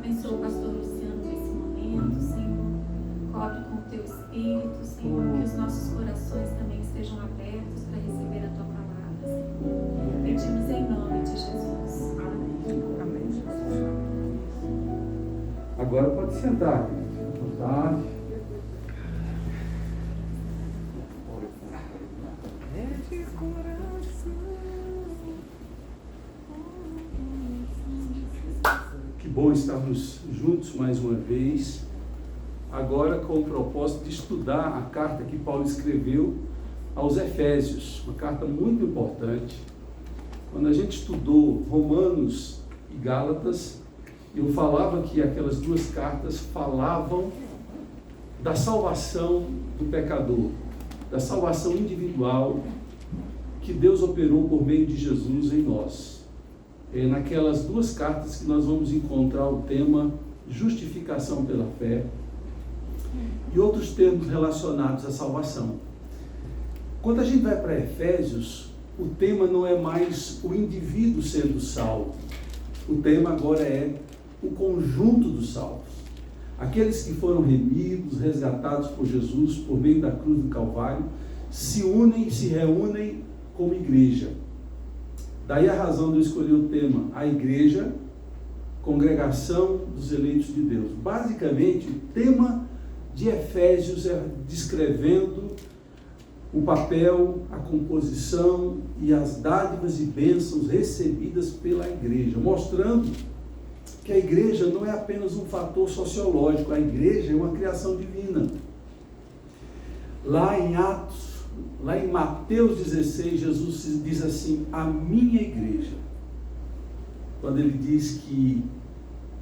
Abençoa o pastor Luciano nesse momento, Senhor. Cobre com o teu espírito, Senhor, que os nossos corações também estejam abertos para receber a tua palavra, Senhor. Pedimos em nome de Jesus. Amém, Jesus. Agora pode sentar, querido. Boa tarde. É de coração. Que bom estarmos juntos mais uma vez, agora com o propósito de estudar a carta que Paulo escreveu aos Efésios, uma carta muito importante. Quando a gente estudou Romanos e Gálatas, eu falava que aquelas duas cartas falavam da salvação do pecador, da salvação individual que Deus operou por meio de Jesus em nós. É naquelas duas cartas que nós vamos encontrar o tema justificação pela fé e outros termos relacionados à salvação. Quando a gente vai para Efésios, o tema não é mais o indivíduo sendo salvo. O tema agora é o conjunto dos salvos. Aqueles que foram remidos, resgatados por Jesus por meio da cruz do Calvário, se unem, se reúnem como igreja. Daí a razão de eu escolher o tema, a igreja, congregação dos eleitos de Deus. Basicamente, o tema de Efésios é descrevendo o papel, a composição e as dádivas e bênçãos recebidas pela igreja, mostrando que a igreja não é apenas um fator sociológico, a igreja é uma criação divina. Lá em Mateus 16, Jesus diz assim, a minha igreja. Quando ele diz que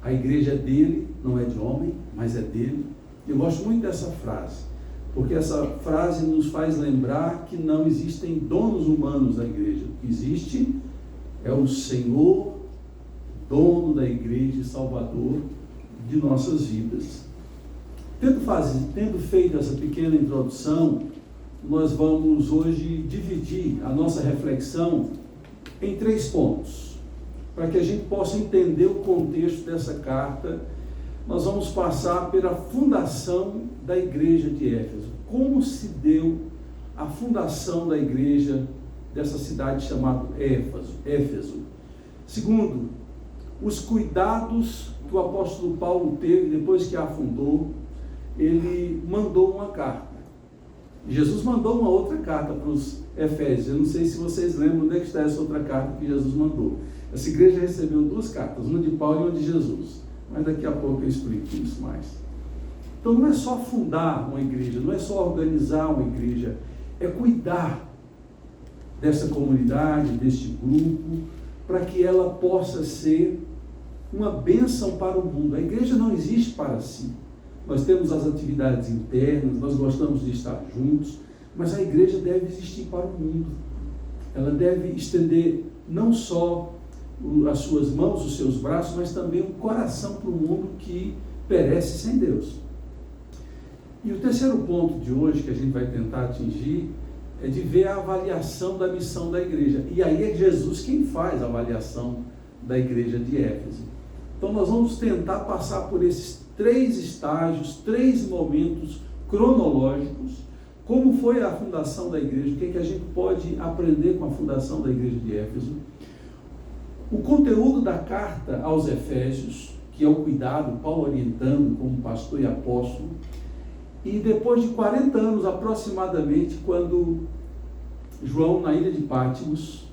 a igreja é dele, não é de homem, mas é dele. Eu gosto muito dessa frase, porque essa frase nos faz lembrar que não existem donos humanos da igreja. O que existe é o Senhor, dono da igreja e salvador de nossas vidas. Tendo feito essa pequena introdução, nós vamos hoje dividir a nossa reflexão em 3 pontos, para que a gente possa entender o contexto dessa carta. Nós vamos passar pela fundação da igreja de Éfeso. Como se deu a fundação da igreja dessa cidade chamada Éfeso. Segundo, os cuidados que o apóstolo Paulo teve depois que a fundou. Ele mandou uma carta. Jesus mandou uma outra carta para os Efésios. Eu não sei se vocês lembram onde é que está essa outra carta que Jesus mandou. Essa igreja recebeu 2 cartas, uma de Paulo e uma de Jesus. Mas daqui a pouco eu explico isso mais. Então não é só fundar uma igreja, não é só organizar uma igreja, é cuidar dessa comunidade, deste grupo, para que ela possa ser uma bênção para o mundo. A igreja não existe para si. Nós temos as atividades internas, nós gostamos de estar juntos, mas a igreja deve existir para o mundo. Ela deve estender não só as suas mãos, os seus braços, mas também um coração para o mundo que perece sem Deus. E o terceiro ponto de hoje que a gente vai tentar atingir é de ver a avaliação da missão da igreja. E aí é Jesus quem faz a avaliação da igreja de Éfeso. Então nós vamos tentar passar por esses 3 estágios, 3 momentos cronológicos, como foi a fundação da igreja, o que é que a gente pode aprender com a fundação da igreja de Éfeso, o conteúdo da carta aos Efésios, que é o cuidado, Paulo orientando como pastor e apóstolo, e depois de 40 anos aproximadamente, quando João, na ilha de Patmos,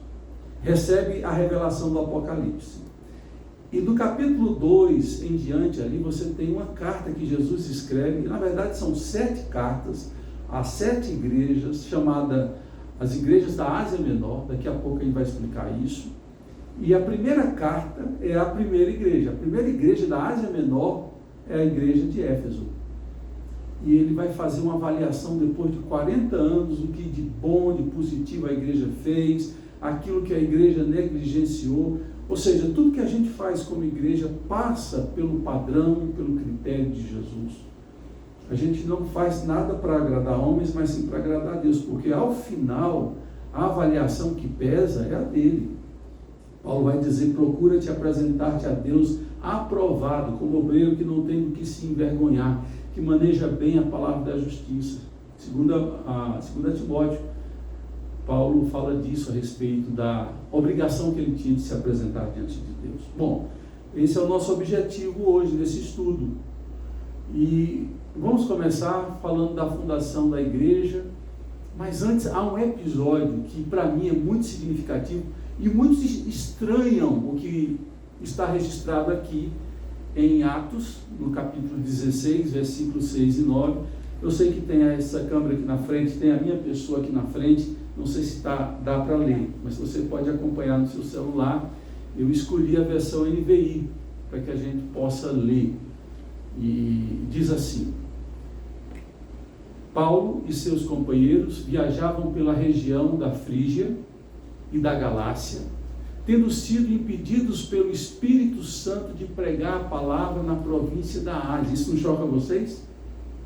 recebe a revelação do Apocalipse. E do capítulo 2 em diante, ali você tem uma carta que Jesus escreve, na verdade são 7 cartas, a 7 igrejas, chamada as igrejas da Ásia Menor, daqui a pouco a gente vai explicar isso. E a primeira carta é a primeira igreja da Ásia Menor é a igreja de Éfeso. E ele vai fazer uma avaliação depois de 40 anos, o que de bom, de positivo a igreja fez, aquilo que a igreja negligenciou. Ou seja, tudo que a gente faz como igreja passa pelo padrão, pelo critério de Jesus. A gente não faz nada para agradar homens, mas sim para agradar a Deus, porque ao final, a avaliação que pesa é a dele. Paulo vai dizer: procura-te apresentar-te a Deus aprovado, como obreiro que não tem do que se envergonhar, que maneja bem a palavra da justiça. Segunda Timóteo, Paulo fala disso a respeito da obrigação que ele tinha de se apresentar diante de Deus. Bom, esse é o nosso objetivo hoje, nesse estudo. E vamos começar falando da fundação da igreja, mas antes há um episódio que para mim é muito significativo e muitos estranham o que está registrado aqui em Atos, no capítulo 16, versículos 6 e 9. Eu sei que tem essa câmera aqui na frente, tem a minha pessoa aqui na frente, não sei se dá para ler, mas você pode acompanhar no seu celular. Eu escolhi a versão NVI, para que a gente possa ler. E diz assim: Paulo e seus companheiros viajavam pela região da Frígia e da Galácia, tendo sido impedidos pelo Espírito Santo de pregar a palavra na província da Ásia. Isso não choca vocês?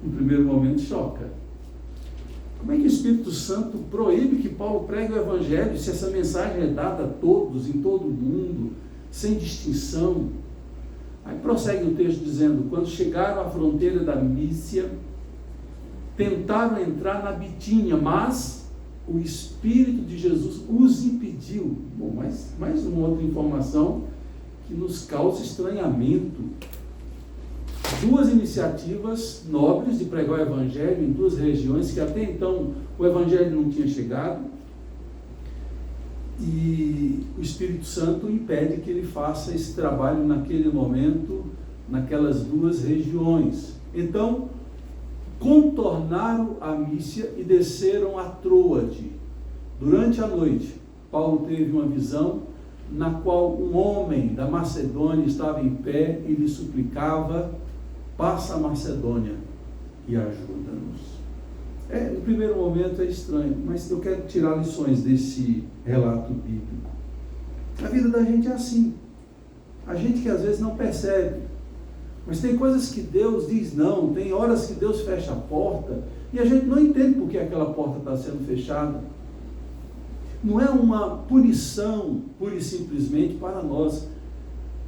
No primeiro momento choca. Como é que o Espírito Santo proíbe que Paulo pregue o Evangelho, se essa mensagem é dada a todos, em todo o mundo, sem distinção? Aí prossegue o texto dizendo: quando chegaram à fronteira da Mícia, tentaram entrar na Bitínia, mas o Espírito de Jesus os impediu. Bom, mais uma outra informação que nos causa estranhamento. Duas iniciativas nobres de pregar o Evangelho em duas regiões que até então o Evangelho não tinha chegado, e o Espírito Santo impede que ele faça esse trabalho naquele momento, naquelas duas regiões. Então, contornaram a Mícia e desceram a Troade. Durante a noite, Paulo teve uma visão na qual um homem da Macedônia estava em pé e lhe suplicava: passa a Macedônia e ajuda-nos. No primeiro momento é estranho, mas eu quero tirar lições desse relato bíblico. A vida da gente é assim. A gente que às vezes não percebe, mas tem coisas que Deus diz não, tem horas que Deus fecha a porta e a gente não entende por que aquela porta está sendo fechada. Não é uma punição pura e simplesmente para nós.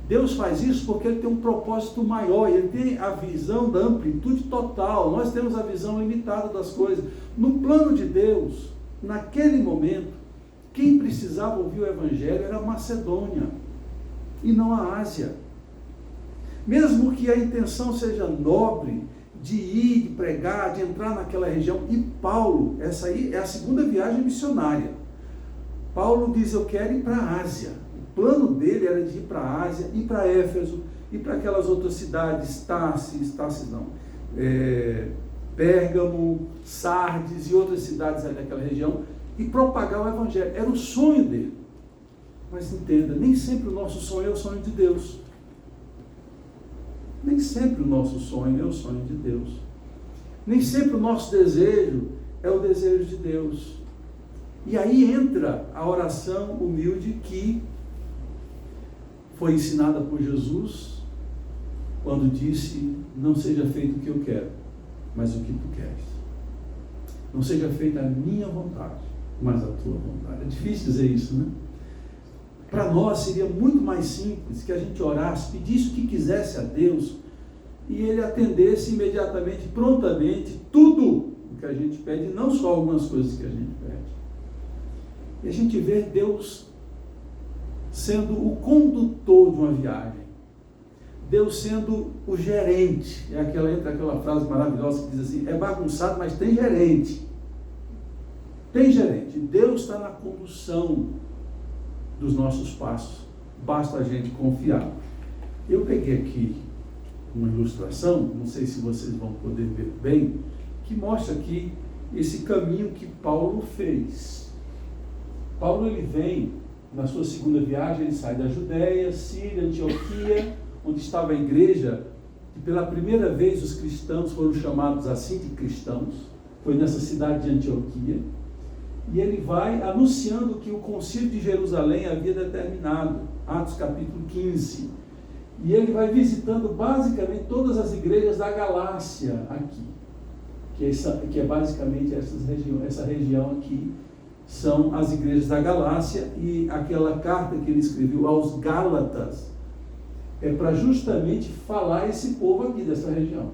Deus faz isso porque Ele tem um propósito maior, Ele tem a visão da amplitude total, nós temos a visão limitada das coisas. No plano de Deus, naquele momento, quem precisava ouvir o Evangelho era a Macedônia, e não a Ásia. Mesmo que a intenção seja nobre, de ir, de pregar, de entrar naquela região, e Paulo, essa aí é a segunda viagem missionária. Paulo diz: eu quero ir para a Ásia. O plano dele era de ir para a Ásia, ir para Éfeso, ir para aquelas outras cidades, Pérgamo, Sardes e outras cidades ali daquela região, e propagar o Evangelho. Era o sonho dele. Mas entenda, nem sempre o nosso sonho é o sonho de Deus. Nem sempre o nosso sonho é o sonho de Deus. Nem sempre o nosso desejo é o desejo de Deus. E aí entra a oração humilde que foi ensinada por Jesus, quando disse: não seja feito o que eu quero, mas o que tu queres. Não seja feita a minha vontade, mas a tua vontade. É difícil dizer isso, né? Para nós seria muito mais simples que a gente orasse, pedisse o que quisesse a Deus, e Ele atendesse imediatamente, prontamente, tudo o que a gente pede, não só algumas coisas que a gente pede. E a gente vê Deus sendo o condutor de uma viagem, Deus sendo o gerente. Entra aquela frase maravilhosa que diz assim: é bagunçado, mas tem gerente. Tem gerente. Deus está na condução dos nossos passos, basta a gente confiar. Eu peguei aqui uma ilustração, não sei se vocês vão poder ver bem, que mostra aqui esse caminho que Paulo fez. Paulo, ele vem na sua segunda viagem, ele sai da Judéia, Síria, Antioquia, onde estava a igreja, e pela primeira vez os cristãos foram chamados assim de cristãos, foi nessa cidade de Antioquia, e ele vai anunciando que o concílio de Jerusalém havia determinado, Atos capítulo 15, e ele vai visitando basicamente todas as igrejas da Galácia aqui, que é basicamente essa região aqui, são as igrejas da Galácia, e aquela carta que ele escreveu aos Gálatas é para justamente falar esse povo aqui dessa região.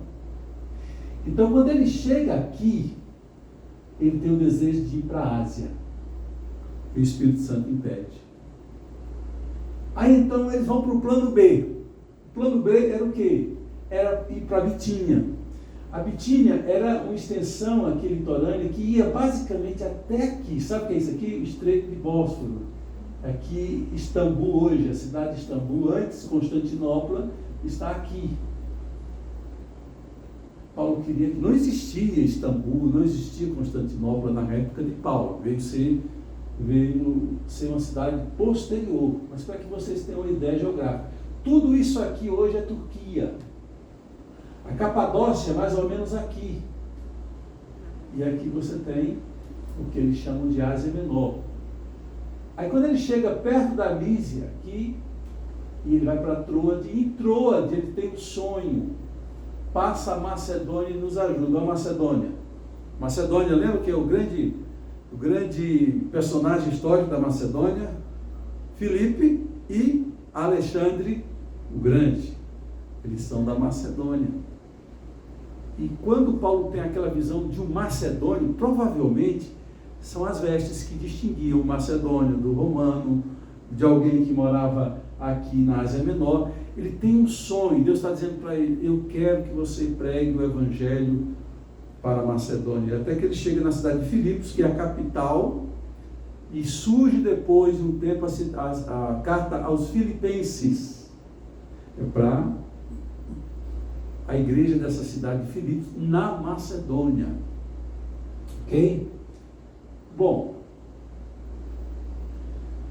Então, quando ele chega aqui, ele tem o desejo de ir para a Ásia. E o Espírito Santo impede. Aí então eles vão para o plano B. O plano B era o quê? Era ir para a Bitínia. A Bitínia era uma extensão aqui litorânea que ia basicamente até aqui. Sabe o que é isso aqui? O Estreito de Bósforo. Aqui, Istambul hoje, a cidade de Istambul, antes Constantinopla, está aqui. Paulo queria que não existia Istambul, não existia Constantinopla na época de Paulo. Veio ser uma cidade posterior. Mas para que vocês tenham uma ideia geográfica. Tudo isso aqui hoje é Turquia. A Capadócia é mais ou menos aqui. E aqui você tem o que eles chamam de Ásia Menor. Aí quando ele chega perto da Lísia, aqui, e ele vai para Troade, e em Troade ele tem um sonho. Passa a Macedônia e nos ajuda. A Macedônia. Macedônia, lembra que é o grande personagem histórico da Macedônia? Filipe e Alexandre o Grande. Eles são da Macedônia. E quando Paulo tem aquela visão de um macedônio, provavelmente são as vestes que distinguiam o macedônio do romano, de alguém que morava aqui na Ásia Menor. Ele tem um sonho, Deus está dizendo para ele: eu quero que você pregue o Evangelho para a Macedônia. Até que ele chega na cidade de Filipos, que é a capital, e surge depois de um tempo a carta aos Filipenses. É para a igreja dessa cidade de Filipos, na Macedônia. Ok? Bom,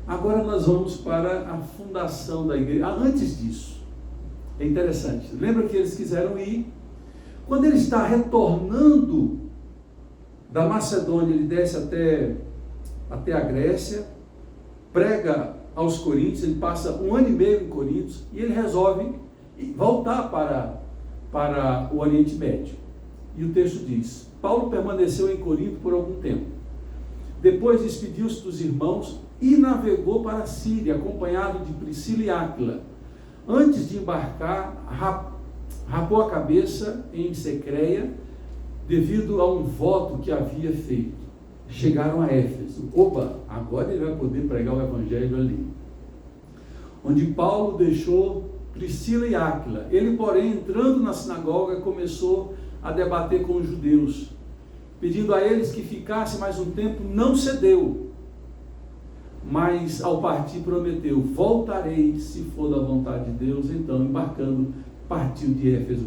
agora nós vamos para a fundação da igreja. Antes disso, é interessante. Lembra que eles quiseram ir? Quando ele está retornando da Macedônia, ele desce até a Grécia, prega aos Coríntios, ele passa 1 ano e meio em Coríntios, e ele resolve voltar para o Oriente Médio. E o texto diz: Paulo permaneceu em Corinto por algum tempo. Depois despediu-se dos irmãos e navegou para a Síria, acompanhado de Priscila e Áquila. Antes de embarcar, rapou a cabeça em Secreia, devido a um voto que havia feito. Chegaram a Éfeso. Opa, agora ele vai poder pregar o Evangelho ali. Onde Paulo deixou Priscila e Áquila. Ele, porém, entrando na sinagoga, começou a debater com os judeus, pedindo a eles que ficasse mais um tempo. Não cedeu, mas ao partir prometeu: voltarei se for da vontade de Deus. Então, embarcando, partiu de Éfeso.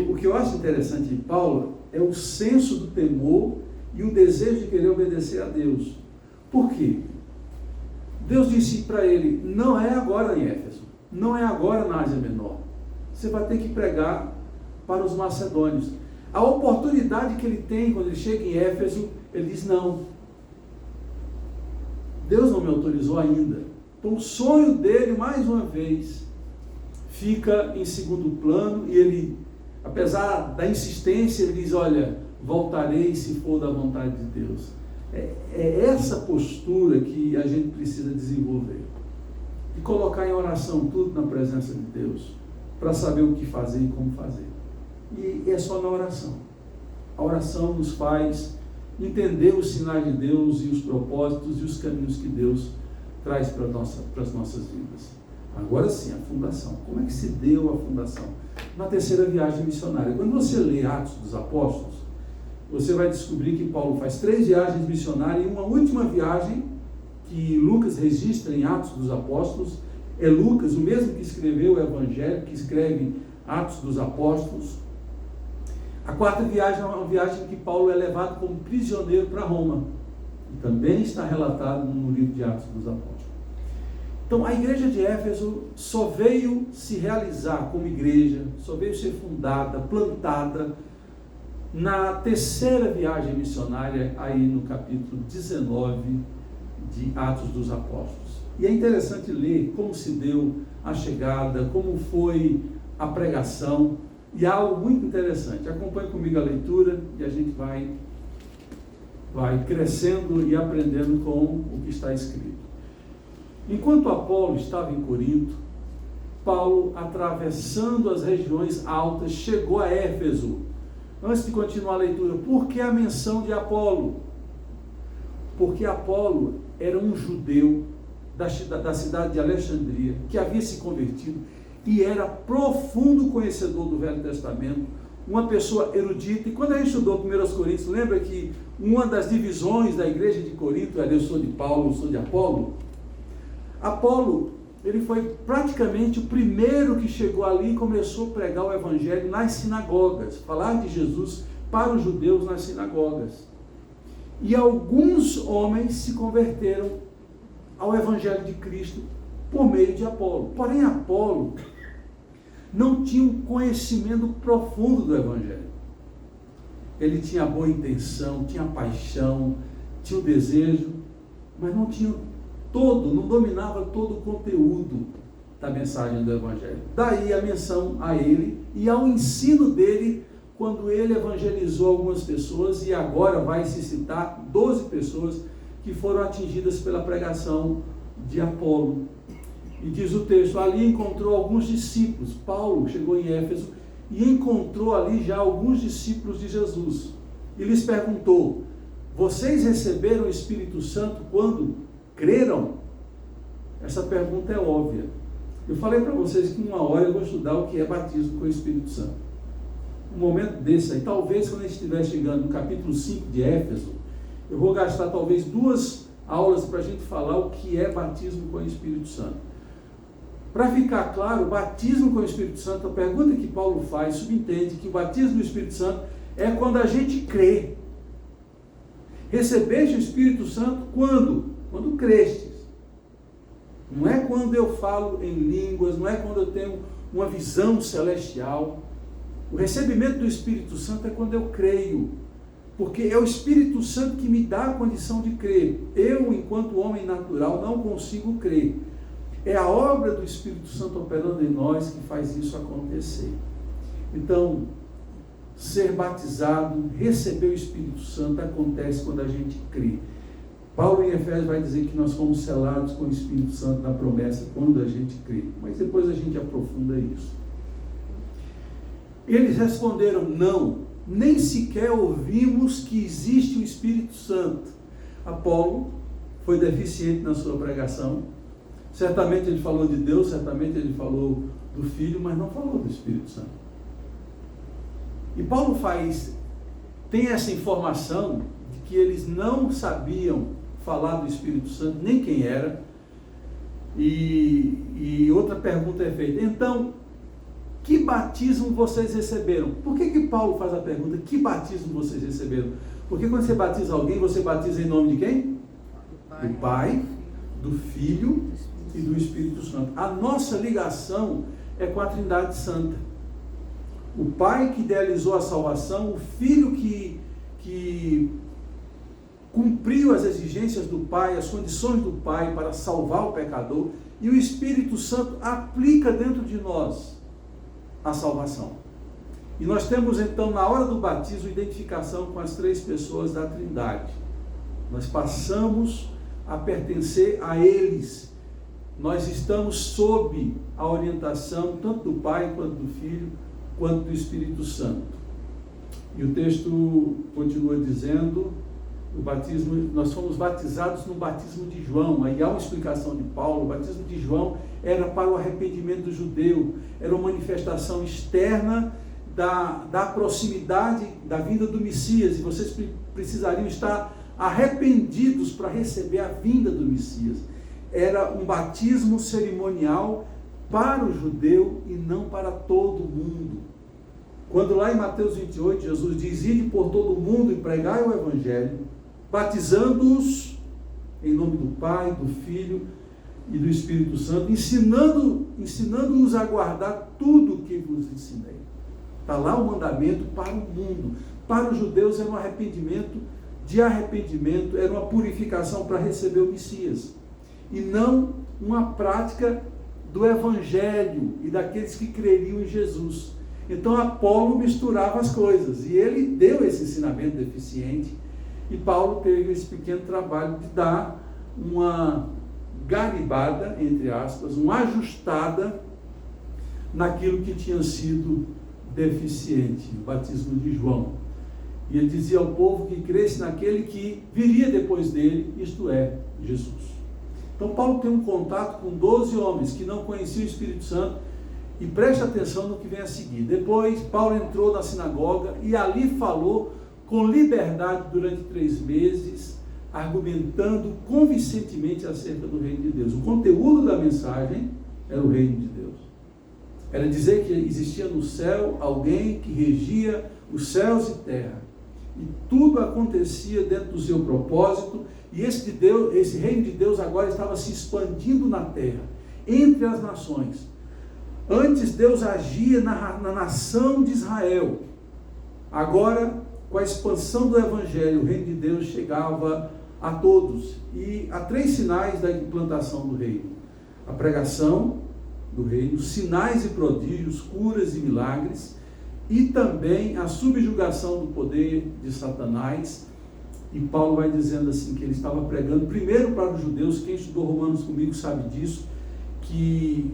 O que eu acho interessante de Paulo é o senso do temor e o desejo de querer obedecer a Deus. Por quê? Deus disse para ele: não é agora em Éfeso, não é agora na Ásia Menor. Você vai ter que pregar para os macedônios. A oportunidade que ele tem quando ele chega em Éfeso, ele diz: não, Deus não me autorizou ainda. Então o sonho dele, mais uma vez, fica em segundo plano, e ele, apesar da insistência, ele diz: olha, voltarei se for da vontade de Deus. É essa postura que a gente precisa desenvolver, de colocar em oração tudo na presença de Deus, para saber o que fazer e como fazer. E é só na oração. A oração nos faz entender os sinais de Deus e os propósitos e os caminhos que Deus traz para as nossas vidas. Agora sim, a fundação. Como é que se deu a fundação? Na terceira viagem missionária. Quando você lê Atos dos Apóstolos, você vai descobrir que Paulo faz 3 viagens missionárias, e uma última viagem que Lucas registra em Atos dos Apóstolos. É Lucas, o mesmo que escreveu o Evangelho, que escreve Atos dos Apóstolos. A 4ª viagem é uma viagem que Paulo é levado como prisioneiro para Roma. E também está relatado no livro de Atos dos Apóstolos. Então, a igreja de Éfeso só veio se realizar como igreja, só veio ser fundada, plantada, na terceira viagem missionária, aí no capítulo 19 de Atos dos Apóstolos. E é interessante ler como se deu a chegada, como foi a pregação, e há algo muito interessante. Acompanhe comigo a leitura e a gente vai vai crescendo e aprendendo com o que está escrito. Enquanto Apolo estava em Corinto, Paulo, atravessando as regiões altas, chegou a Éfeso. Antes de continuar a leitura, por que a menção de Apolo? Porque Apolo era um judeu da cidade de Alexandria, que havia se convertido e era profundo conhecedor do Velho Testamento, uma pessoa erudita. E quando a gente estudou 1 Coríntios, lembra que uma das divisões da igreja de Corinto era: eu sou de Paulo, eu sou de Apolo? Apolo, ele foi praticamente o primeiro que chegou ali e começou a pregar o evangelho nas sinagogas, falar de Jesus para os judeus nas sinagogas. E alguns homens se converteram ao evangelho de Cristo por meio de Apolo. Porém, Apolo não tinha um conhecimento profundo do evangelho. Ele tinha boa intenção, tinha paixão, tinha o desejo, mas não tinha não dominava todo o conteúdo da mensagem do evangelho. Daí a menção a ele e ao ensino dele, quando ele evangelizou algumas pessoas, e agora vai se citar 12 pessoas que foram atingidas pela pregação de Apolo. E diz o texto, ali encontrou alguns discípulos. Paulo chegou em Éfeso e encontrou ali já alguns discípulos de Jesus. E lhes perguntou: vocês receberam o Espírito Santo quando creram? Essa pergunta é óbvia. Eu falei para vocês que uma hora eu vou estudar o que é batismo com o Espírito Santo. Um momento desse aí, talvez quando a gente estiver chegando no capítulo 5 de Éfeso, eu vou gastar talvez 2 aulas para a gente falar o que é batismo com o Espírito Santo. Para ficar claro, o batismo com o Espírito Santo, a pergunta que Paulo faz, subentende que o batismo do Espírito Santo é quando a gente crê. Recebeste o Espírito Santo quando? Quando crestes. Não é quando eu falo em línguas, não é quando eu tenho uma visão celestial. O recebimento do Espírito Santo é quando eu creio. Porque é o Espírito Santo que me dá a condição de crer. Eu, enquanto homem natural, não consigo crer. É a obra do Espírito Santo operando em nós que faz isso acontecer. Então, ser batizado, receber o Espírito Santo, acontece quando a gente crê. Paulo em Efésios vai dizer que nós fomos selados com o Espírito Santo na promessa quando a gente crê. Mas depois a gente aprofunda isso. Eles responderam: não, nem sequer ouvimos que existe o Espírito Santo. Apolo foi deficiente na sua pregação. Certamente ele falou de Deus, certamente ele falou do Filho, mas não falou do Espírito Santo. E Paulo tem essa informação de que eles não sabiam falar do Espírito Santo, nem quem era. E outra pergunta é feita: então, que batismo vocês receberam? Por que Paulo faz a pergunta, que batismo vocês receberam? Porque quando você batiza alguém, você batiza em nome de quem? Do Pai, do Filho e do Espírito Santo. A nossa ligação é com a Trindade Santa. O Pai que idealizou a salvação, o Filho que cumpriu as exigências do Pai, as condições do Pai para salvar o pecador, e o Espírito Santo aplica dentro de nós a salvação. E nós temos então, na hora do batismo, identificação com as 3 pessoas da Trindade. Nós passamos a pertencer a eles. Nós estamos sob a orientação tanto do Pai, quanto do Filho, quanto do Espírito Santo. E o texto continua dizendo, o batismo, nós fomos batizados no batismo de João. Aí há uma explicação de Paulo. O batismo de João era para o arrependimento do judeu, era uma manifestação externa da proximidade da vinda do Messias, e vocês precisariam estar arrependidos para receber a vinda do Messias. Era um batismo cerimonial para o judeu e não para todo mundo. Quando lá em Mateus 28, Jesus diz: ide por todo o mundo e pregai o Evangelho, batizando-os em nome do Pai, do Filho e do Espírito Santo, ensinando-os a guardar tudo o que vos ensinei. Está lá o mandamento para o mundo. Para os judeus era um arrependimento, era uma purificação para receber o Messias, e não uma prática do Evangelho e daqueles que creriam em Jesus. Então Apolo misturava as coisas, e ele deu esse ensinamento deficiente, E Paulo teve esse pequeno trabalho de dar uma garibada, entre aspas, uma ajustada naquilo que tinha sido deficiente, o batismo de João. E ele dizia ao povo que cresce naquele que viria depois dele, isto é, Jesus. Então Paulo tem um contato com 12 homens que não conheciam o Espírito Santo, e preste atenção no que vem a seguir. Depois Paulo entrou na sinagoga e ali falou com liberdade durante 3 meses, argumentando convincentemente acerca do reino de Deus. O conteúdo da mensagem era o reino de Deus. Era dizer que existia no céu alguém que regia os céus e terra. E tudo acontecia dentro do seu propósito. E esse reino de Deus agora estava se expandindo na terra, entre as nações. Antes Deus agia na nação de Israel. Agora, com a expansão do Evangelho, o reino de Deus chegava a todos. E há 3 sinais da implantação do reino: a pregação do reino, sinais e prodígios, curas e milagres, e também a subjugação do poder de Satanás. E Paulo vai dizendo assim, que ele estava pregando primeiro para os judeus. Quem estudou Romanos comigo sabe disso, que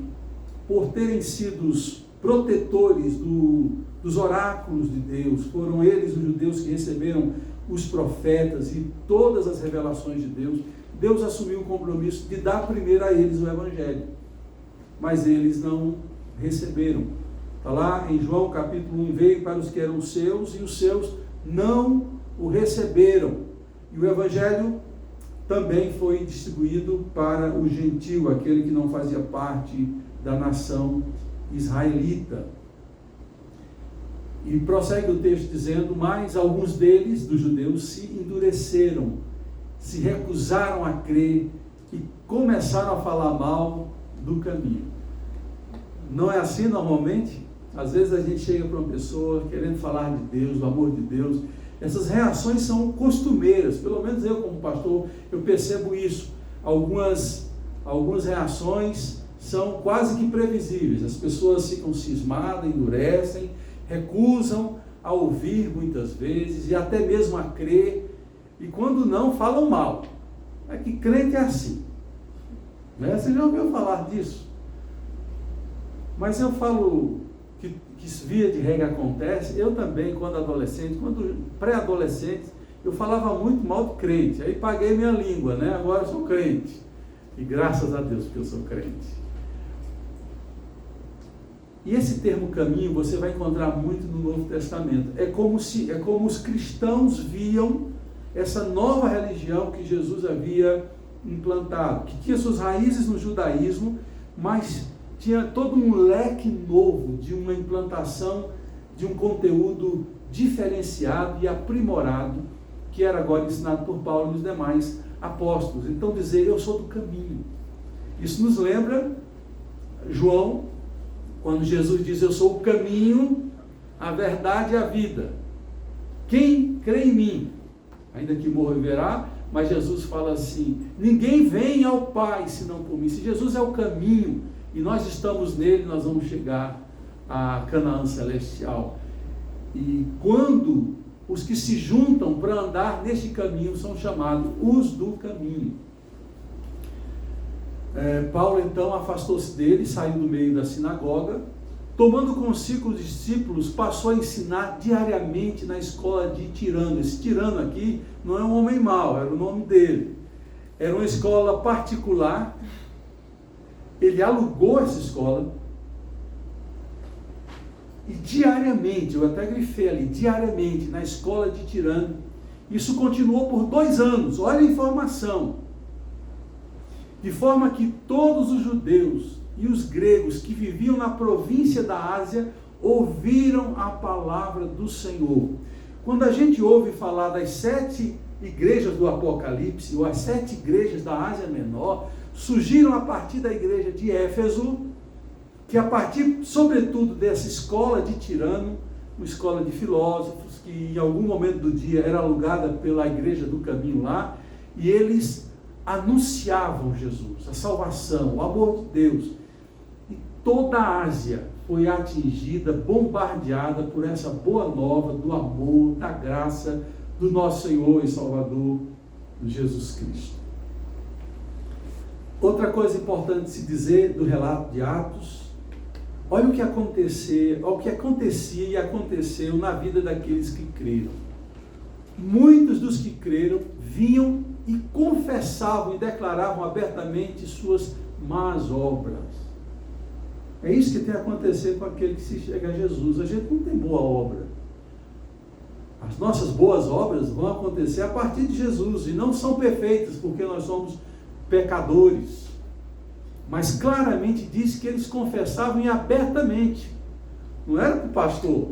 por terem sido os protetores dos oráculos de Deus, foram eles os judeus que receberam os profetas e todas as revelações de Deus. Deus assumiu o compromisso de dar primeiro a eles o Evangelho, mas eles não receberam. Está lá em João capítulo 1, veio para os que eram seus, e os seus não o receberam. E o Evangelho também foi distribuído para o gentio, aquele que não fazia parte da nação israelita. E prossegue o texto dizendo, mas alguns deles, dos judeus, se endureceram, se recusaram a crer e começaram a falar mal do caminho. Não é assim normalmente? Às vezes a gente chega para uma pessoa querendo falar de Deus, do amor de Deus. Essas reações são costumeiras, pelo menos eu como pastor, eu percebo isso. Algumas reações são quase que previsíveis. As pessoas ficam cismadas, endurecem, recusam a ouvir muitas vezes e até mesmo a crer, e quando não, falam mal. É que crente é assim, né? Você já ouviu falar disso? Mas eu falo que via de regra acontece. Eu também, quando adolescente, quando pré-adolescente, eu falava muito mal de crente, aí paguei minha língua, né? Agora eu sou crente, e graças a Deus porque eu sou crente. E esse termo caminho você vai encontrar muito no Novo Testamento. É como os cristãos viam essa nova religião que Jesus havia implantado, que tinha suas raízes no judaísmo, mas tinha todo um leque novo de uma implantação de um conteúdo diferenciado e aprimorado, que era agora ensinado por Paulo e os demais apóstolos. Então dizer, eu sou do caminho. Isso nos lembra João, quando Jesus diz, eu sou o caminho, a verdade e a vida. Quem crê em mim, ainda que morra viverá, mas Jesus fala assim, ninguém vem ao Pai senão por mim. Se Jesus é o caminho e nós estamos nele, nós vamos chegar a Canaã celestial. E quando os que se juntam para andar neste caminho são chamados os do caminho. Paulo então afastou-se dele, saiu do meio da sinagoga, tomando consigo os discípulos, passou a ensinar diariamente na escola de Tirano. Esse Tirano aqui não é um homem mau, era o nome dele. Era uma escola particular, ele alugou essa escola, e diariamente, eu até grifei ali, diariamente, na escola de Tirano, isso continuou por 2 anos, olha a informação. De forma que todos os judeus e os gregos que viviam na província da Ásia ouviram a palavra do Senhor. Quando a gente ouve falar das 7 igrejas do Apocalipse, ou as 7 igrejas da Ásia Menor, surgiram a partir da igreja de Éfeso, que a partir, sobretudo, dessa escola de Tirano, uma escola de filósofos, que em algum momento do dia era alugada pela igreja do caminho lá, e eles anunciavam Jesus, a salvação, o amor de Deus. E toda a Ásia foi atingida, bombardeada por essa boa nova do amor, da graça do nosso Senhor e Salvador Jesus Cristo. Outra coisa importante de se dizer do relato de Atos, olha o que acontecia e aconteceu na vida daqueles que creram. Muitos dos que creram vinham e confessavam e declaravam abertamente suas más obras. É isso que tem a acontecer com aquele que se chega a Jesus. A gente não tem boa obra. As nossas boas obras vão acontecer a partir de Jesus e não são perfeitas porque nós somos pecadores. Mas claramente diz que eles confessavam e abertamente. Não era para o pastor,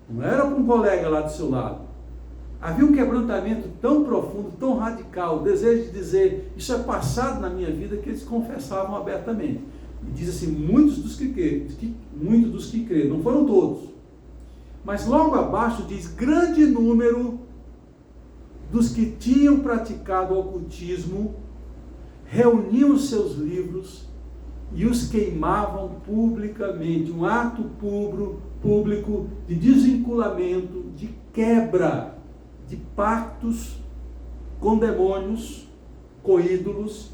não era para um colega lá do seu lado. Havia um quebrantamento tão profundo, tão radical, o desejo de dizer, isso é passado na minha vida, que eles confessavam abertamente. E diz assim, muitos dos que creram, não foram todos. Mas logo abaixo diz, grande número dos que tinham praticado o ocultismo, reuniam os seus livros e os queimavam publicamente. Um ato público de desvinculamento, de quebra de pactos com demônios, com ídolos,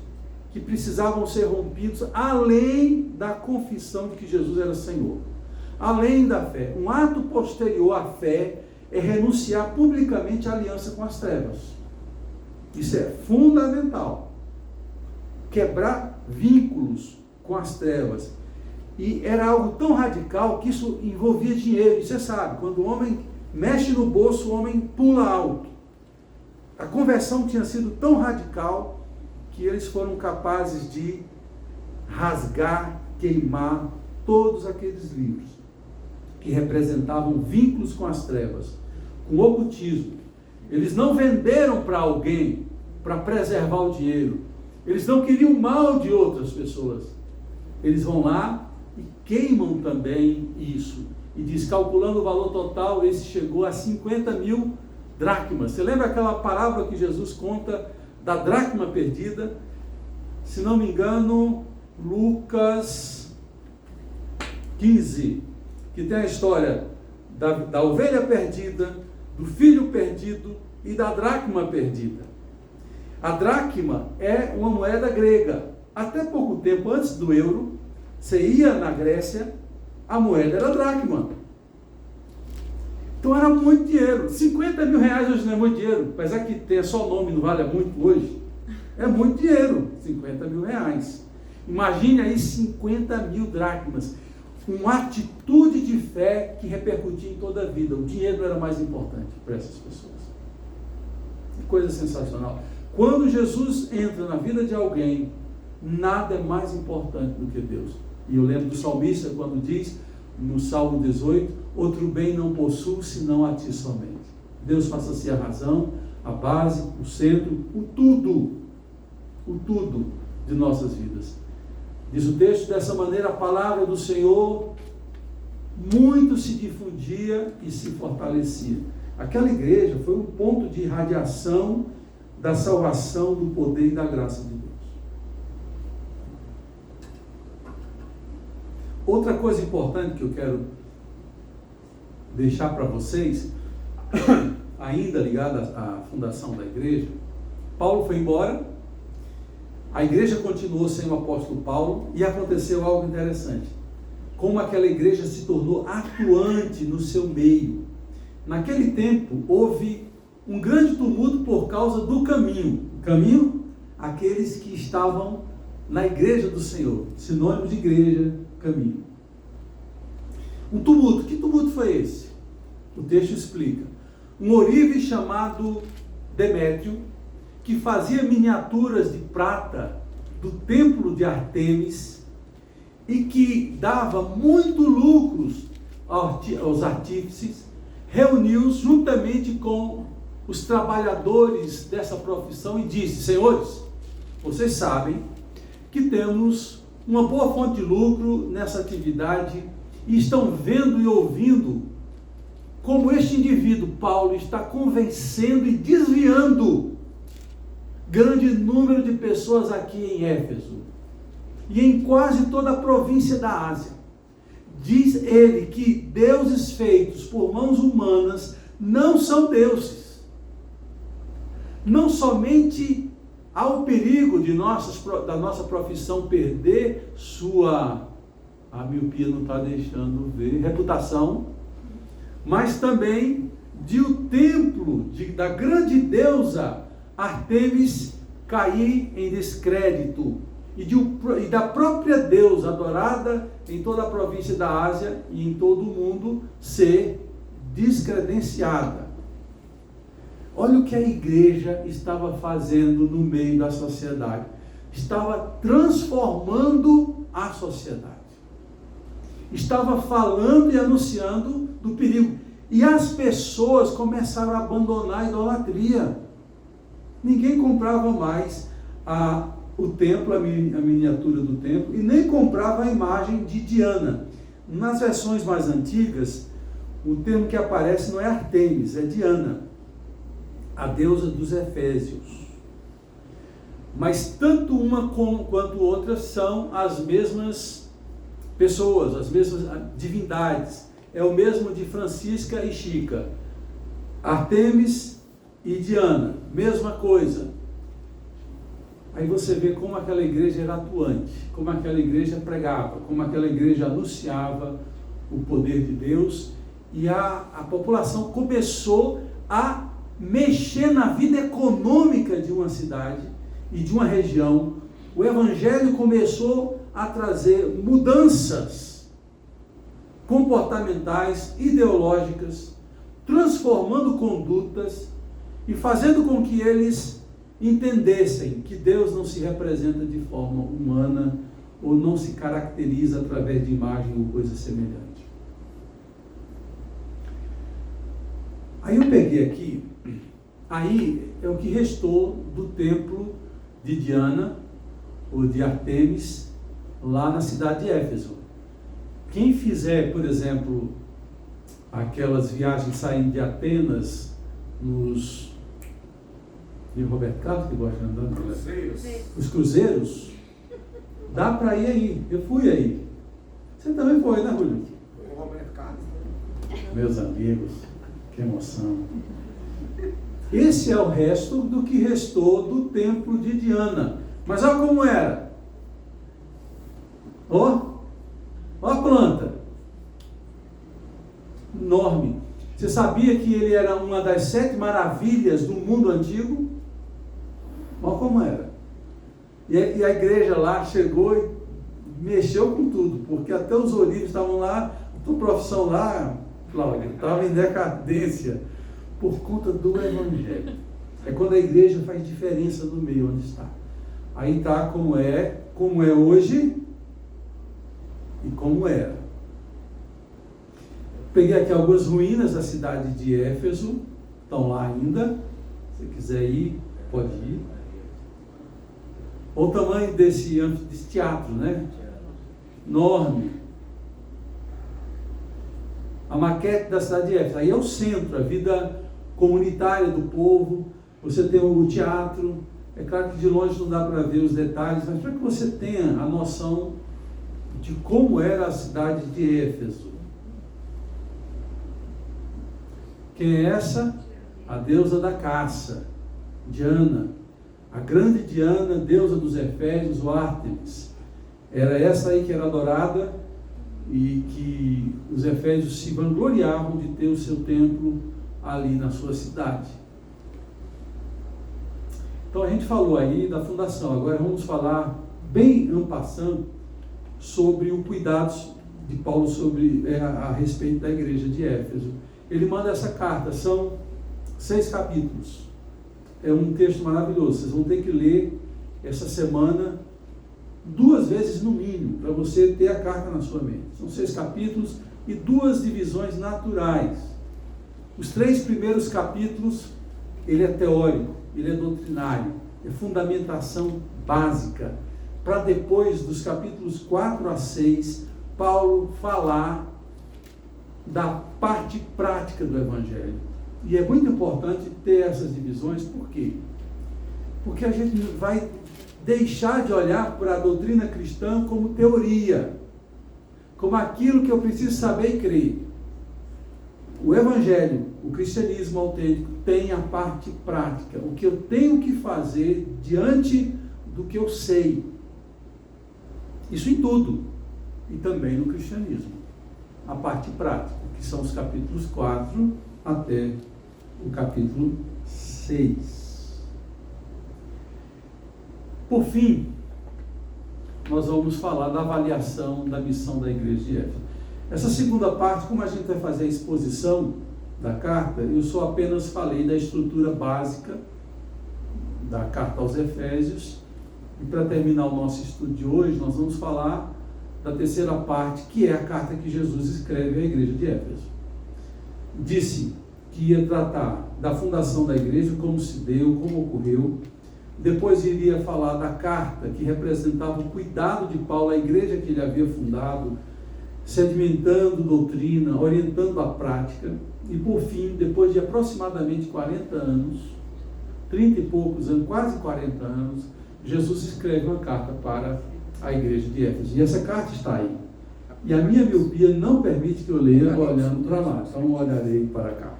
que precisavam ser rompidos, além da confissão de que Jesus era Senhor. Além da fé. Um ato posterior à fé é renunciar publicamente à aliança com as trevas. Isso é fundamental. Quebrar vínculos com as trevas. E era algo tão radical que isso envolvia dinheiro. E você sabe, quando o homem mexe no bolso, o homem pula alto. A conversão tinha sido tão radical que eles foram capazes de rasgar, queimar todos aqueles livros que representavam vínculos com as trevas, com o ocultismo. Eles não venderam para alguém para preservar o dinheiro. Eles não queriam o mal de outras pessoas. Eles vão lá e queimam também isso. E diz, calculando o valor total, esse chegou a 50 mil dracmas. Você lembra aquela parábola que Jesus conta da dracma perdida? Se não me engano, Lucas 15, que tem a história da ovelha perdida, do filho perdido e da dracma perdida. A dracma é uma moeda grega. Até pouco tempo antes do euro, você ia na Grécia, a moeda era dracma. Então era muito dinheiro. 50 mil reais hoje não é muito dinheiro. Apesar que tem só o nome, não vale muito hoje. É muito dinheiro, 50 mil reais. Imagine aí 50 mil dracmas. Uma atitude de fé que repercutia em toda a vida. O dinheiro não era mais importante para essas pessoas. Que coisa sensacional. Quando Jesus entra na vida de alguém, nada é mais importante do que Deus. E eu lembro do salmista quando diz, no Salmo 18, outro bem não possuo senão a ti somente. Deus faça-se a razão, a base, o centro, o tudo de nossas vidas. Diz o texto, dessa maneira a palavra do Senhor muito se difundia e se fortalecia. Aquela igreja foi um ponto de irradiação da salvação, do poder e da graça de Deus. Outra coisa importante que eu quero deixar para vocês, ainda ligada à fundação da igreja, Paulo foi embora, a igreja continuou sem o apóstolo Paulo e aconteceu algo interessante. Como aquela igreja se tornou atuante no seu meio. Naquele tempo houve um grande tumulto por causa do caminho. O caminho, aqueles que estavam na igreja do Senhor. Sinônimo de igreja, caminho. Um tumulto. Que tumulto foi esse? O texto explica. Um ourive chamado Demétrio, que fazia miniaturas de prata do templo de Artemis e que dava muito lucros aos artífices, reuniu juntamente com os trabalhadores dessa profissão e disse, senhores, vocês sabem que temos uma boa fonte de lucro nessa atividade e estão vendo e ouvindo como este indivíduo, Paulo, está convencendo e desviando grande número de pessoas aqui em Éfeso e em quase toda a província da Ásia. Diz ele que deuses feitos por mãos humanas não são deuses. não somente há o perigo da nossa profissão perder a miopia não está deixando ver, reputação, mas também de o templo da grande deusa Ártemis cair em descrédito e da própria deusa adorada em toda a província da Ásia e em todo o mundo ser descredenciada. Olha o que a igreja estava fazendo no meio da sociedade. Estava transformando a sociedade. Estava falando e anunciando do perigo. E as pessoas começaram a abandonar a idolatria. Ninguém comprava mais o templo, a miniatura do templo, e nem comprava a imagem de Diana. Nas versões mais antigas, o termo que aparece não é Ártemis, é Diana, a deusa dos Efésios. Mas tanto uma quanto outra são as mesmas pessoas, as mesmas divindades. É o mesmo de Francisca e Chica. Ártemis e Diana, mesma coisa. Aí você vê como aquela igreja era atuante, como aquela igreja pregava, como aquela igreja anunciava o poder de Deus, e a população começou a mexer na vida econômica de uma cidade e de uma região. O evangelho começou a trazer mudanças comportamentais, ideológicas, transformando condutas e fazendo com que eles entendessem que Deus não se representa de forma humana ou não se caracteriza através de imagem ou coisa semelhante. Aí eu peguei aqui, aí é o que restou do templo de Diana ou de Ártemis lá na cidade de Éfeso. Quem fizer, por exemplo, aquelas viagens saindo de Atenas nos... E o Roberto Carlos que gosta de andar? Cruzeiros. Os cruzeiros, dá para ir aí. Eu fui aí. Você também foi, né, Rúlio? O Roberto Carlos. Meus amigos, que emoção. Esse é o resto do que restou do templo de Diana. Mas olha como era. Ó a planta. Enorme. Você sabia que ele era uma das 7 maravilhas do mundo antigo? Olha como era. E a igreja lá chegou e mexeu com tudo, porque até os olivos estavam lá, a tua profissão lá, Cláudia, estava em decadência por conta do evangelho. É quando a igreja faz diferença no meio onde está. Aí está como é hoje e como era. Peguei aqui algumas ruínas da cidade de Éfeso, estão lá ainda. Se quiser ir, pode ir. Olha o tamanho desse teatro, né? Enorme. A maquete da cidade de Éfeso. Aí é o centro, a vida comunitária do povo. Você tem o teatro. É claro que de longe não dá para ver os detalhes, mas para que você tenha a noção de como era a cidade de Éfeso. Quem é essa? A deusa da caça, Diana. A grande Diana, deusa dos Efésios, o Ártemis. Era essa aí que era adorada e que os Efésios se vangloriavam de ter o seu templo ali na sua cidade. Então a gente falou aí da fundação. Agora vamos falar bem en passant sobre o cuidado de Paulo a respeito da igreja de Éfeso. Ele manda essa carta, são 6 capítulos. É um texto maravilhoso. Vocês vão ter que ler essa semana 2 vezes no mínimo, para você ter a carta na sua mente. São 6 capítulos e 2 divisões naturais. Os 3 primeiros capítulos, ele é teórico, ele é doutrinário, é fundamentação básica, para depois dos capítulos 4 a 6, Paulo falar da parte prática do Evangelho. E é muito importante ter essas divisões, por quê? Porque a gente vai deixar de olhar para a doutrina cristã como teoria, como aquilo que eu preciso saber e crer. o evangelho, o cristianismo autêntico tem a parte prática, o que eu tenho que fazer diante do que eu sei. Isso em tudo, e também no cristianismo. A parte prática, que são os capítulos 4 até o capítulo 6. Por fim, nós vamos falar da avaliação da missão da igreja de Éfeso. Essa segunda parte, como a gente vai fazer a exposição da carta, eu só apenas falei da estrutura básica da carta aos Efésios. E para terminar o nosso estudo de hoje, nós vamos falar da terceira parte, que é a carta que Jesus escreve à igreja de Éfeso. Disse que ia tratar da fundação da igreja, como se deu, como ocorreu. Depois iria falar da carta que representava o cuidado de Paulo à igreja que ele havia fundado, sedimentando doutrina, orientando a prática. E por fim, depois de aproximadamente 40 anos, 30 e poucos anos, quase 40 anos, Jesus escreve uma carta para a igreja de Éfeso. E essa carta está aí. E a minha miopia não permite que eu leia olhando para lá. Então olharei para cá.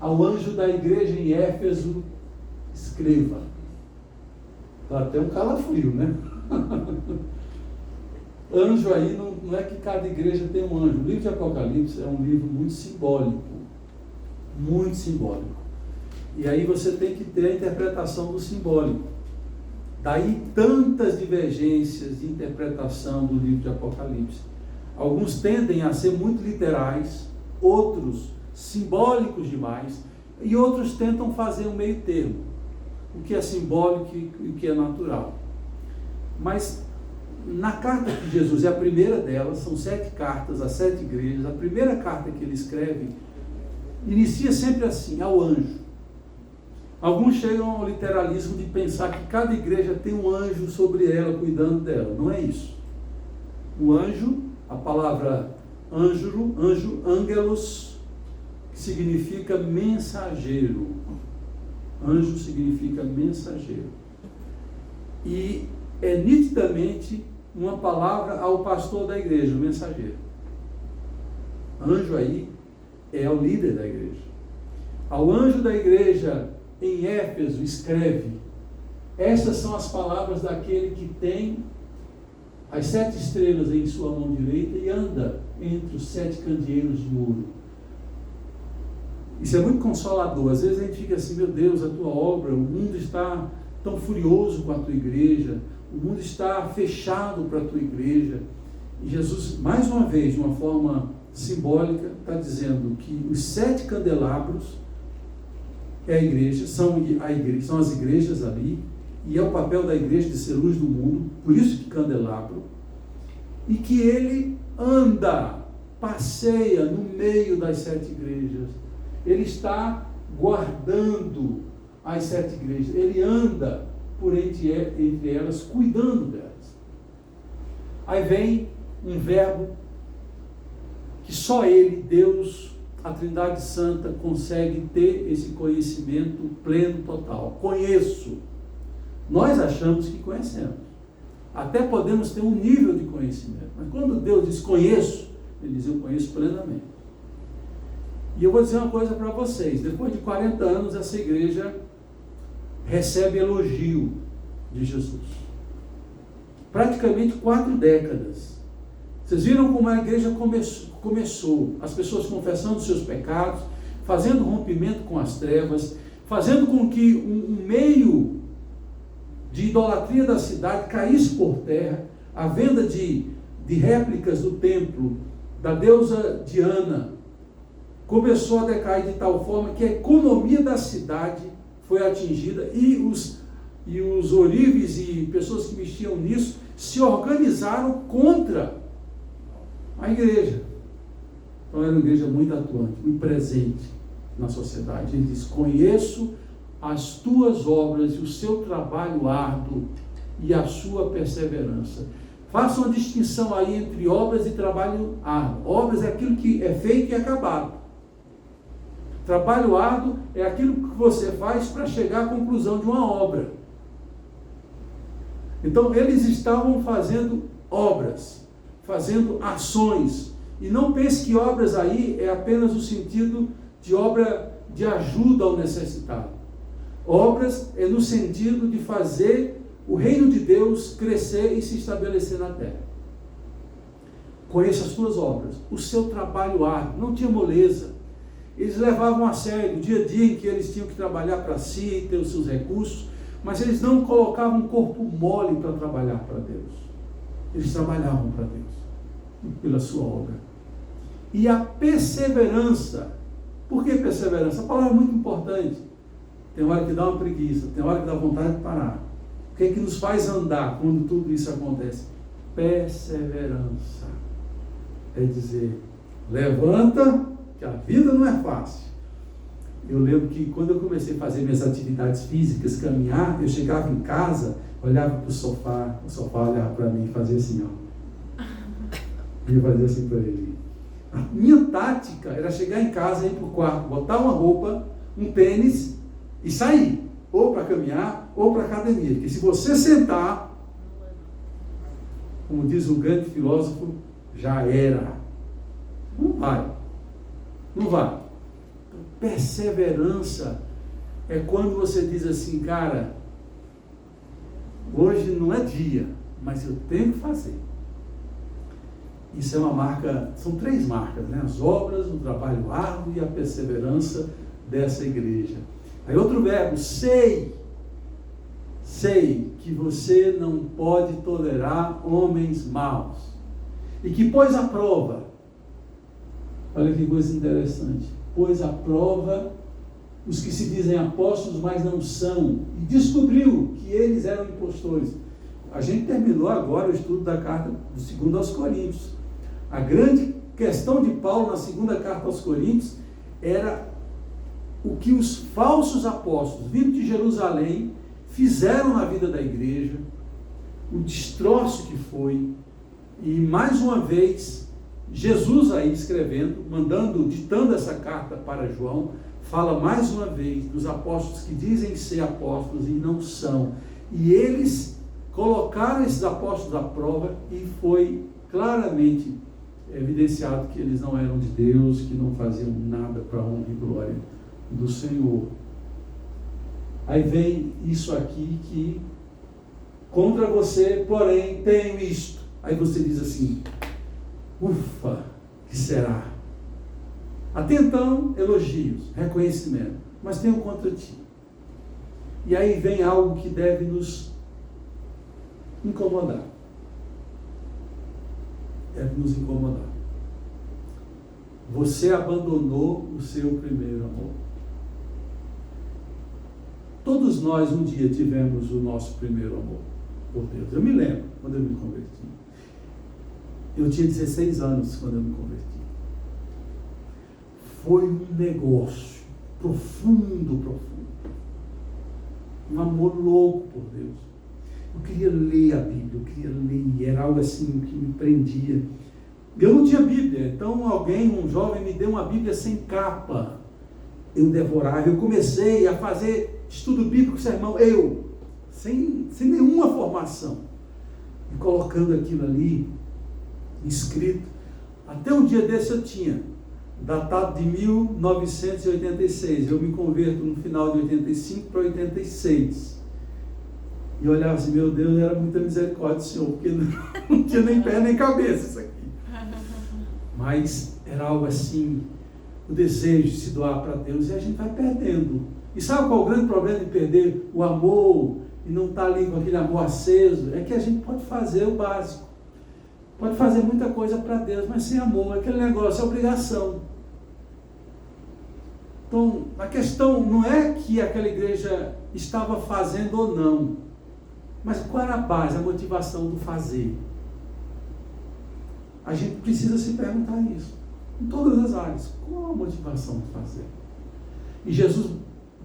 Ao anjo da igreja em Éfeso, escreva. Dá até um calafrio, né? Anjo aí, não é que cada igreja tem um anjo. O livro de Apocalipse é um livro muito simbólico. Muito simbólico. E aí você tem que ter a interpretação do simbólico. Daí tantas divergências de interpretação do livro de Apocalipse. Alguns tendem a ser muito literais, outros simbólicos demais, e outros tentam fazer um meio termo, o que é simbólico e o que é natural. Mas na carta que Jesus é a primeira delas, são 7 cartas a 7 igrejas, a primeira carta que ele escreve inicia sempre assim, ao anjo. Alguns chegam ao literalismo de pensar que cada igreja tem um anjo sobre ela, cuidando dela. Não é isso. O anjo, a palavra anjo, angelos, que significa mensageiro. Anjo significa mensageiro. E é nitidamente uma palavra ao pastor da igreja, o mensageiro. Anjo aí é o líder da igreja. Ao anjo da igreja em Éfeso, escreve: essas são as palavras daquele que tem as 7 estrelas em sua mão direita e anda entre os 7 candeeiros de ouro. Isso é muito consolador. Às vezes a gente fica assim, meu Deus, a tua obra, o mundo está tão furioso com a tua igreja, o mundo está fechado para a tua igreja. E Jesus, mais uma vez, de uma forma simbólica, está dizendo que os 7 candelabros é a igreja, são as igrejas ali, e é o papel da igreja de ser luz do mundo, por isso que candelabro, e que ele anda, passeia no meio das 7 igrejas, ele está guardando as 7 igrejas, ele anda por entre elas, cuidando delas. Aí vem um verbo que só ele, Deus, a Trindade Santa, consegue ter esse conhecimento pleno, total. Conheço. Nós achamos que conhecemos. Até podemos ter um nível de conhecimento. Mas quando Deus diz conheço, ele diz eu conheço plenamente. E eu vou dizer uma coisa para vocês. Depois de 40 anos, essa igreja recebe elogio de Jesus. Praticamente 4 décadas. Vocês viram como a igreja começou, as pessoas confessando seus pecados, fazendo rompimento com as trevas, fazendo com que um meio de idolatria da cidade caísse por terra, a venda de réplicas do templo da deusa Diana começou a decair de tal forma que a economia da cidade foi atingida e os ourives e pessoas que mexiam nisso se organizaram contra a igreja. Então era uma igreja muito atuante, muito presente na sociedade. Ele diz: conheço as tuas obras e o seu trabalho árduo e a sua perseverança. Faça uma distinção aí entre obras e trabalho árduo. Obras é aquilo que é feito e acabado. Trabalho árduo é aquilo que você faz para chegar à conclusão de uma obra. Então eles estavam fazendo obras, fazendo ações, E não pense que obras aí é apenas o sentido de obra de ajuda ao necessitado. Obras é no sentido de fazer o reino de Deus crescer e se estabelecer na terra. Conheça as suas obras, o seu trabalho árduo, não tinha moleza. Eles levavam a sério o dia a dia em que eles tinham que trabalhar para si, ter os seus recursos, mas eles não colocavam um corpo mole para trabalhar para Deus. Eles trabalhavam para Deus, pela sua obra. E a perseverança, por que perseverança? A palavra é muito importante. Tem hora que dá uma preguiça, tem hora que dá vontade de parar. O que é que nos faz andar quando tudo isso acontece? Perseverança. É dizer, levanta, que a vida não é fácil. Eu lembro que quando eu comecei a fazer minhas atividades físicas, caminhar, eu chegava em casa, olhava para o sofá olhava para mim e fazia assim, ó. E eu fazia assim para ele. A minha tática era chegar em casa, ir para o quarto, botar uma roupa, um tênis e sair. Ou para caminhar, ou para academia. Porque se você sentar, como diz um grande filósofo, já era. Não vai. Não vai. Perseverança é quando você diz assim, cara, hoje não é dia, mas eu tenho que fazer. Isso é uma marca, são 3 marcas, né? As obras, o trabalho árduo e a perseverança dessa igreja. Aí outro verbo, sei que você não pode tolerar homens maus e que pôs à prova, olha que coisa interessante, pôs à prova os que se dizem apóstolos, mas não são, e descobriu que eles eram impostores. A gente terminou agora o estudo da carta do 2 aos Coríntios. A grande questão de Paulo na 2ª carta aos Coríntios era o que os falsos apóstolos, vindo de Jerusalém, fizeram na vida da igreja, o destroço que foi, e mais uma vez, Jesus aí escrevendo, ditando essa carta para João, fala mais uma vez dos apóstolos que dizem ser apóstolos e não são. E eles colocaram esses apóstolos à prova e foi claramente evidenciado que eles não eram de Deus, que não faziam nada para a honra e glória do Senhor. Aí vem isso aqui que contra você, porém, tenho isto. Aí você diz assim, ufa, que será? Até então, elogios, reconhecimento, mas tenho contra ti. E aí vem algo que deve nos incomodar. Deve nos incomodar. Você abandonou o seu primeiro amor. Todos nós um dia tivemos o nosso primeiro amor por Deus. Eu me lembro quando eu me converti. Eu tinha 16 anos quando eu me converti. Foi um negócio profundo. Um amor louco por Deus. Eu queria ler a Bíblia, era algo assim que me prendia. Eu não tinha Bíblia, então um jovem me deu uma Bíblia sem capa. Eu devorava, eu comecei a fazer estudo bíblico, sermão, sem nenhuma formação, e colocando aquilo ali, escrito. Até um dia desse eu tinha, datado de 1986, eu me converto no final de 85 para 86, e eu olhava assim, meu Deus, era muita misericórdia do Senhor, porque não tinha nem pé nem cabeça isso aqui, mas era algo assim, o desejo de se doar para Deus, e a gente vai perdendo. E sabe qual é o grande problema de perder o amor e não estar ali com aquele amor aceso? É que a gente pode fazer o básico, pode fazer muita coisa para Deus, mas sem amor, aquele negócio é obrigação. Então, a questão não é que aquela igreja estava fazendo ou não, mas qual era a base, a motivação do fazer? A gente precisa se perguntar isso, em todas as áreas. Qual a motivação de fazer? E Jesus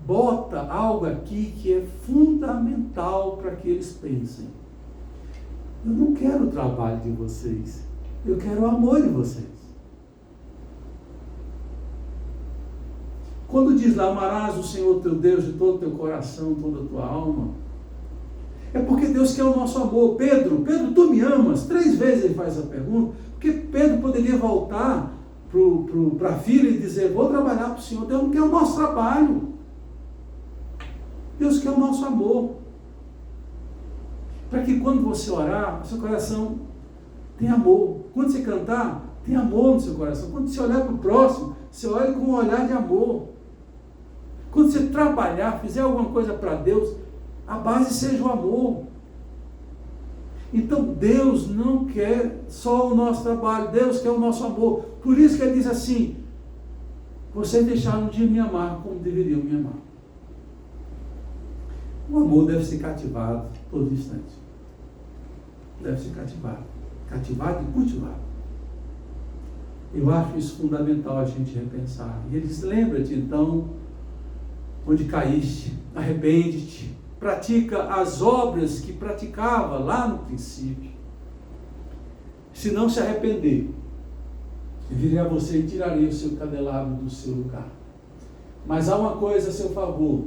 bota algo aqui que é fundamental para que eles pensem. Eu não quero o trabalho de vocês, eu quero o amor de vocês. Quando diz lá, amarás o Senhor teu Deus de todo o teu coração, toda a tua alma, é porque Deus quer o nosso amor. Pedro, tu me amas? 3 vezes ele faz a pergunta. Por Porque Pedro poderia voltar para a filha e dizer, vou trabalhar para o Senhor. Deus não quer o nosso trabalho. Deus quer o nosso amor. Para que quando você orar, o seu coração tem amor. Quando você cantar, tem amor no seu coração. Quando você olhar para o próximo, você olha com um olhar de amor. Quando você trabalhar, fizer alguma coisa para Deus, a base seja o amor. Então Deus não quer só o nosso trabalho, Deus quer o nosso amor. Por isso que Ele diz assim, vocês deixaram de me amar como deveriam me amar. O amor deve ser cativado todo instante. Deve ser cativado. Cativado e cultivado. Eu acho isso fundamental a gente repensar. E Ele diz, lembra-te então, onde caíste, arrepende-te, pratica as obras que praticava lá no princípio. Se não se arrepender, virei a você e tirarei o seu candelabro do seu lugar. Mas há uma coisa a seu favor,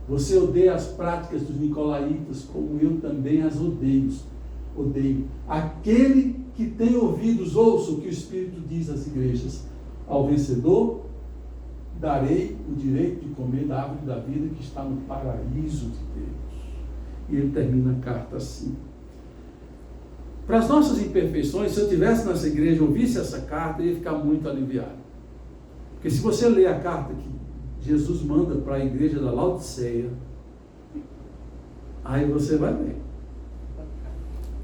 você odeia as práticas dos nicolaítas, como eu também as odeio. Aquele que tem ouvidos, ouça o que o Espírito diz às igrejas. Ao vencedor, darei o direito de comer da árvore da vida que está no paraíso de Deus. E ele termina a carta assim. Para as nossas imperfeições, se eu estivesse nessa igreja, ouvisse essa carta, eu ia ficar muito aliviado. Porque se você ler a carta que Jesus manda para a igreja da Laodiceia, aí você vai ver.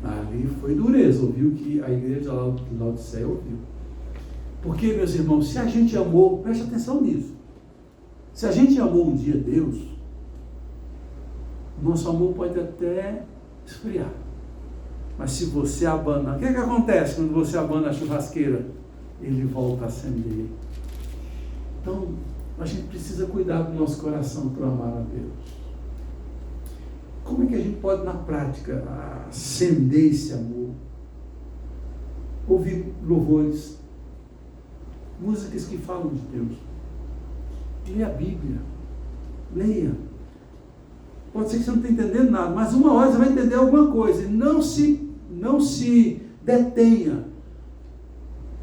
Ali foi dureza, ouviu que a igreja da Laodiceia ouviu. Porque, meus irmãos, se a gente amou, preste atenção nisso. Se a gente amou um dia Deus, nosso amor pode até esfriar. Mas se você abana, o que acontece quando você abana a churrasqueira? Ele volta a acender. Então, a gente precisa cuidar do nosso coração para amar a Deus. Como é que a gente pode, na prática, acender esse amor? Ouvir louvores, músicas que falam de Deus. Leia a Bíblia. Leia. Pode ser que você não esteja entendendo nada, mas uma hora você vai entender alguma coisa. E não se detenha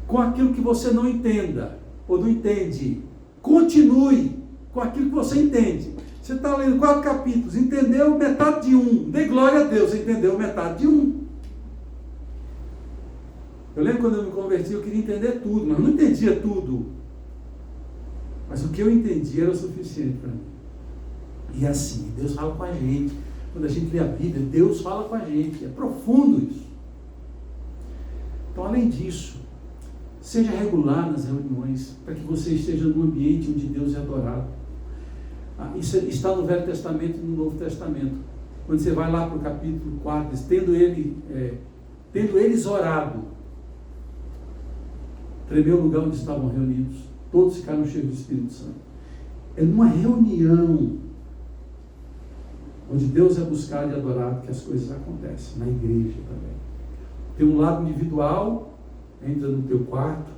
com aquilo que você não entenda ou não entende. Continue com aquilo que você entende. Você está lendo 4 capítulos, entendeu metade de um. Dê glória a Deus, você entendeu metade de um. Eu lembro quando eu me converti, eu queria entender tudo, mas não entendia tudo. Mas o que eu entendi era o suficiente para mim. E assim, Deus fala com a gente. Quando a gente lê a Bíblia, Deus fala com a gente. É profundo isso. Então, além disso, seja regular nas reuniões, para que você esteja num ambiente onde Deus é adorado. Isso está no Velho Testamento e no Novo Testamento. Quando você vai lá para o capítulo 4, diz, tendo eles orado, tremeu o lugar onde estavam reunidos, todos ficaram cheios do Espírito Santo. É numa reunião onde Deus é buscado e adorado que as coisas acontecem, na igreja também. Tem um lado individual, entra no teu quarto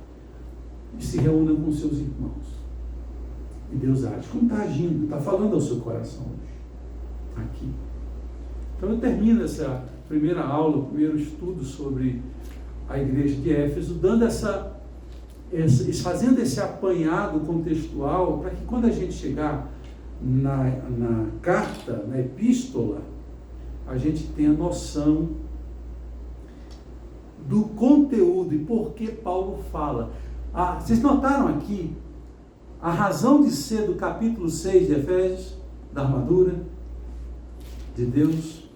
e se reúna com seus irmãos. E Deus age. Como está agindo? Está falando ao seu coração hoje. Aqui. Então eu termino essa primeira aula, o primeiro estudo sobre a igreja de Éfeso, fazendo esse apanhado contextual, para que quando a gente chegar na carta, na epístola, a gente tenha noção do conteúdo e por que Paulo fala. Vocês notaram aqui a razão de ser do capítulo 6 de Efésios, da armadura de Deus,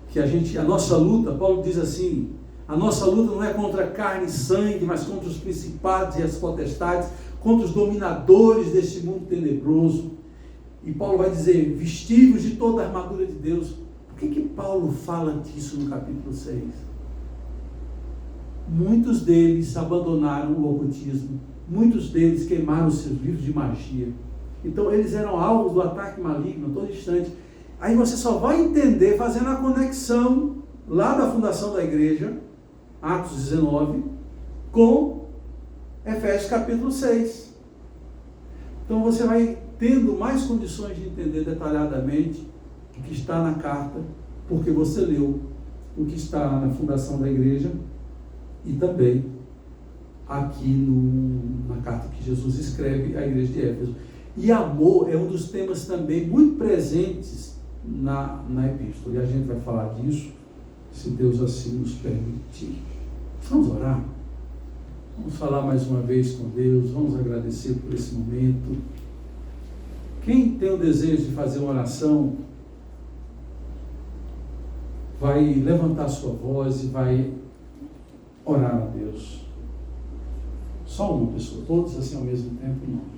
que a nossa luta, Paulo diz assim, a nossa luta não é contra carne e sangue, mas contra os principados e as potestades, contra os dominadores deste mundo tenebroso. E Paulo vai dizer, vestivos de toda a armadura de Deus. Por que Paulo fala disso no capítulo 6? Muitos deles abandonaram o ocultismo, muitos deles queimaram os seus livros de magia. Então eles eram alvos do ataque maligno a todo instante. Aí você só vai entender fazendo a conexão lá da fundação da igreja, Atos 19, com Efésios capítulo 6. Então você vai tendo mais condições de entender detalhadamente o que está na carta, porque você leu o que está na fundação da igreja e também aqui na carta que Jesus escreve à igreja de Éfeso. E amor é um dos temas também muito presentes na epístola. E a gente vai falar disso, se Deus assim nos permitir. Vamos orar? Vamos falar mais uma vez com Deus, vamos agradecer por esse momento. Quem tem o desejo de fazer uma oração, vai levantar sua voz e vai orar a Deus. Só uma pessoa, todos assim ao mesmo tempo, não.